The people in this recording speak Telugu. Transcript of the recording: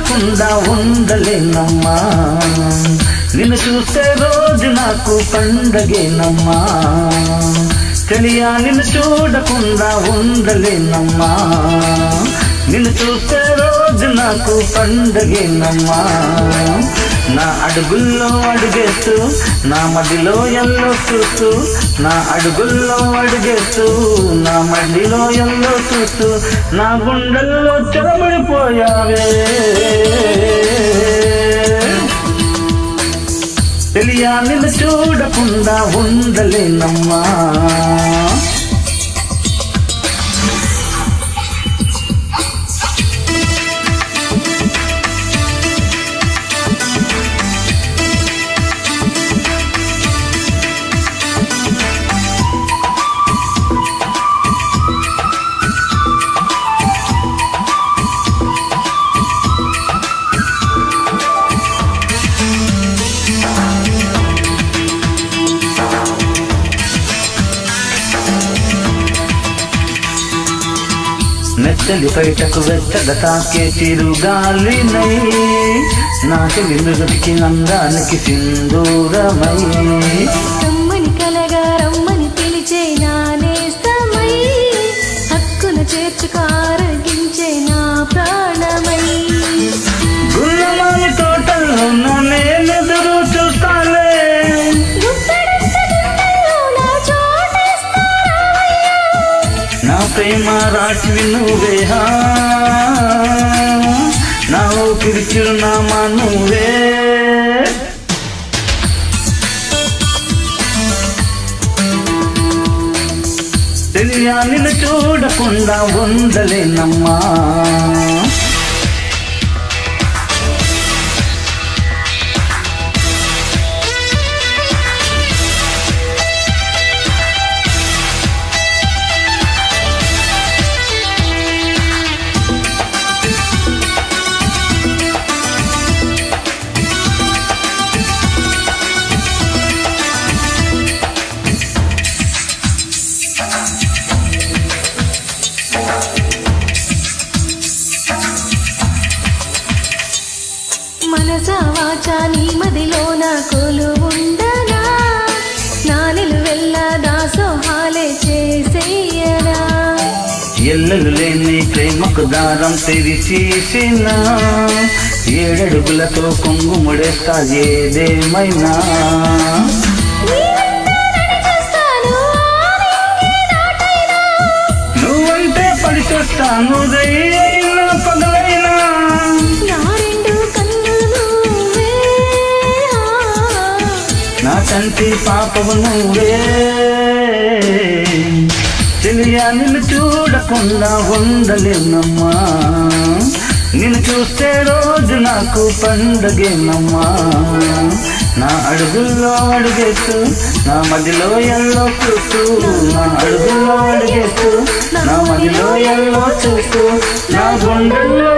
చూడకుండా ఉండలేనమ్మా నిన్ను చూసే రోజు నాకు పండగేనమ్మా తెలియా నిన్ను చూడకుండా ఉండలేనమ్మా నిన్ను చూసే రోజు నాకు పండగేనమ్మా నా అడుగుల్లో అడుగేస్తూ నా మదిలో ఎల్లో చూస్తూ నా అడుగుల్లో అడుగేస్తూ నా మదిలో ఎల్లో చూస్తూ నా గుండెల్లో చెరబడిపోయావే తెలియా నిన్ను చూడకుండా ఉండలేనమ్మా నెత్తలి బయటకు వెచ్చగా తాకే చిరుగాలినై నా చెవి మృగతికి అందానికి సింధూరమై రమ్మని కలగా రమ్మని పిలిచే నా నేస్తమై హక్కున చేర్చుకు ఆరగించే నా ప్రాణమై గుల్లమాని తోటల్లో నేనెదురు చూస్తాలే నా ప్రేమ రాశివి నువ్వేహా నా ఊపిరి చిరునామా నువ్వే తెలియా నిన్ను చూడకుండా ఉండలేనమ్మా మనసా వాచా నీ మదిలో నా కొలువుండనా నా నిలువెల్ల దాసోహాలే చేసేయనా ఎల్లలు లేని ప్రేమకు దారం తెరిచేసిన ఏడడుగులతో కొంగుముడేస్తా ఏదేమైనా నువ్వంటే పడి చూస్తాను రైనా పగలైనా నా కంటి పాపవు నువ్వే తెలియా నిన్ను చూడకుండా ఉండలేనమ్మా నిన్ను చూస్తే రోజు నాకు పండగేనమ్మా నా అడుగుల్లో అడుగేస్తూ నా మదిలో ఎల్లో చూస్తూ నా అడుగుల్లో అడుగేస్తూ నా మదిలో ఎల్లో చూస్తూ నా గుండెల్లో